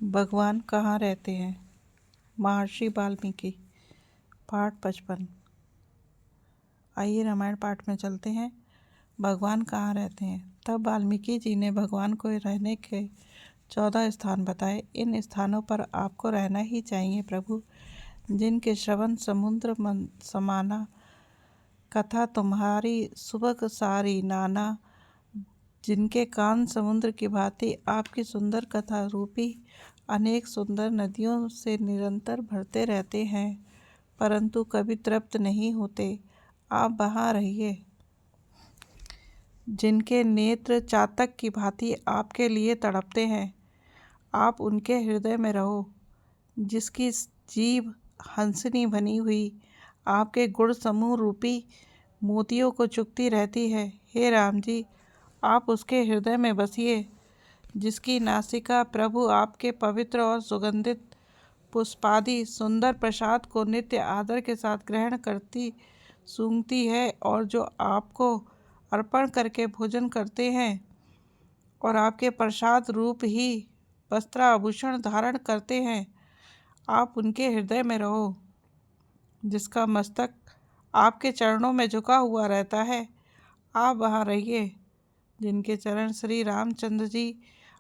भगवान कहाँ रहते हैं? महर्षि वाल्मीकि। पाठ 55। आइए रामायण पाठ में चलते हैं। भगवान कहाँ रहते हैं? तब वाल्मीकि जी ने भगवान को रहने के 14 स्थान बताए। इन स्थानों पर आपको रहना ही चाहिए प्रभु, जिनके श्रवण समुद्र समाना, कथा तुम्हारी सुबह सारी नाना। जिनके कान समुद्र की भांति आपकी सुंदर कथा रूपी अनेक सुंदर नदियों से निरंतर भरते रहते हैं, परंतु कभी तृप्त नहीं होते। आप वहाँ रहिए। जिनके नेत्र चातक की भांति आपके लिए तड़पते हैं, आप उनके हृदय में रहो। जिसकी जीभ हंसनी बनी हुई आपके गुण समूह रूपी मोतियों को चुगती रहती है, हे राम जी, आप उसके हृदय में बसिए। जिसकी नासिका प्रभु आपके पवित्र और सुगंधित पुष्पादि सुंदर प्रसाद को नित्य आदर के साथ ग्रहण करती सूंघती है, और जो आपको अर्पण करके भोजन करते हैं और आपके प्रसाद रूप ही वस्त्राभूषण धारण करते हैं, आप उनके हृदय में रहो। जिसका मस्तक आपके चरणों में झुका हुआ रहता है, आप वहाँ रहिए। जिनके चरण श्री रामचंद्र जी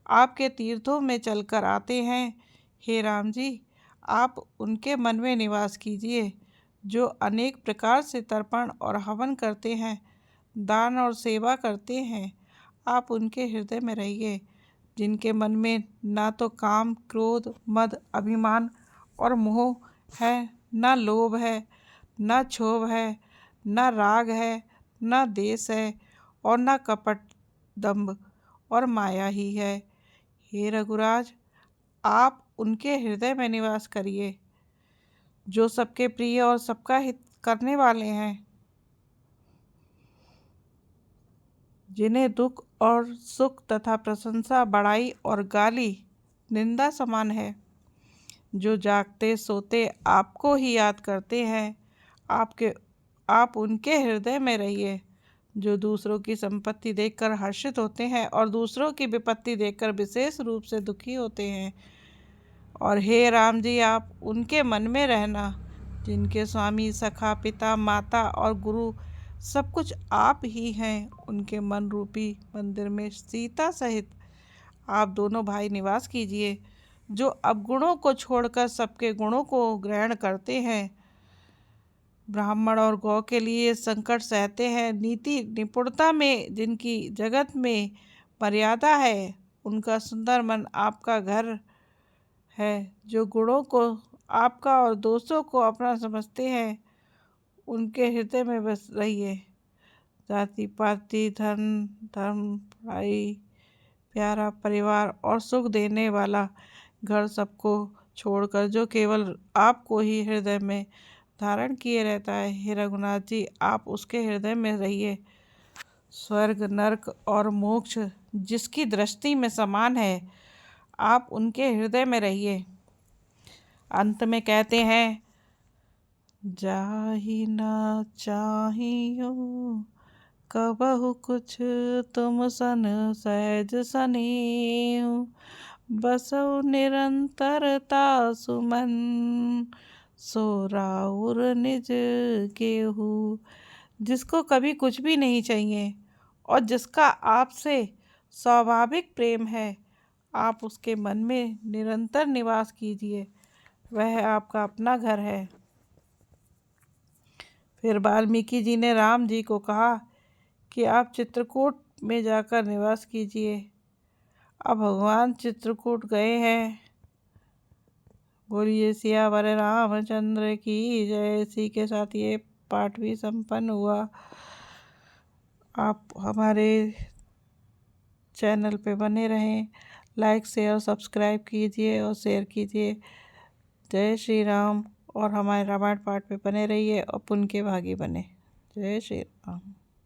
आपके तीर्थों में चलकर आते हैं, हे राम जी, आप उनके मन में निवास कीजिए। जो अनेक प्रकार से तर्पण और हवन करते हैं, दान और सेवा करते हैं, आप उनके हृदय में रहिए। जिनके मन में ना तो काम, क्रोध, मद, अभिमान और मोह है, ना लोभ है, ना क्षोभ है, ना राग है, ना द्वेष है, और ना कपट, दंभ और माया ही है, हे रघुराज, आप उनके हृदय में निवास करिए। जो सबके प्रिय और सबका हित करने वाले हैं, जिन्हें दुख और सुख तथा प्रशंसा, बड़ाई और गाली निंदा समान है, जो जागते सोते आपको ही याद करते हैं, आप उनके हृदय में रहिए। जो दूसरों की संपत्ति देखकर हर्षित होते हैं और दूसरों की विपत्ति देखकर विशेष रूप से दुखी होते हैं, और हे राम जी, आप उनके मन में रहना। जिनके स्वामी, सखा, पिता, माता और गुरु सब कुछ आप ही हैं, उनके मन रूपी मंदिर में सीता सहित आप दोनों भाई निवास कीजिए। जो अवगुणों को छोड़कर सबके गुणों को ग्रहण करते हैं, ब्राह्मण और गौ के लिए संकट सहते हैं, नीति निपुणता में जिनकी जगत में मर्यादा है, उनका सुंदर मन आपका घर है। जो गुणों को आपका और दोषों को अपना समझते हैं, उनके हृदय में बस रहिए। जाति पाति, धन, धर्म, भाई, प्यारा परिवार और सुख देने वाला घर सबको छोड़कर जो केवल आपको ही हृदय में धारण किए रहता है, हे रघुनाथ जी, आप उसके हृदय में रहिए। स्वर्ग, नरक और मोक्ष जिसकी दृष्टि में समान है, आप उनके हृदय में रहिए। अंत में कहते हैं, जाहि न चाहियो कबहु कुछ तुम सन सहज सनेहु, बसौ निरंतरता सुमन सो राउर निज गेहूँ। जिसको कभी कुछ भी नहीं चाहिए और जिसका आपसे स्वाभाविक प्रेम है, आप उसके मन में निरंतर निवास कीजिए। वह आपका अपना घर है। फिर वाल्मीकि जी ने राम जी को कहा कि आप चित्रकूट में जाकर निवास कीजिए। अब भगवान चित्रकूट गए हैं। बोलिए सियावर रामचंद्र की जय। इसी के साथ ये पाठ भी संपन्न हुआ। आप हमारे चैनल पे बने रहें, लाइक शेयर सब्सक्राइब कीजिए और शेयर कीजिए। जय श्री राम। और हमारे रामायण पाठ पे बने रहिए और पुण्य के भागी बने। जय श्री राम।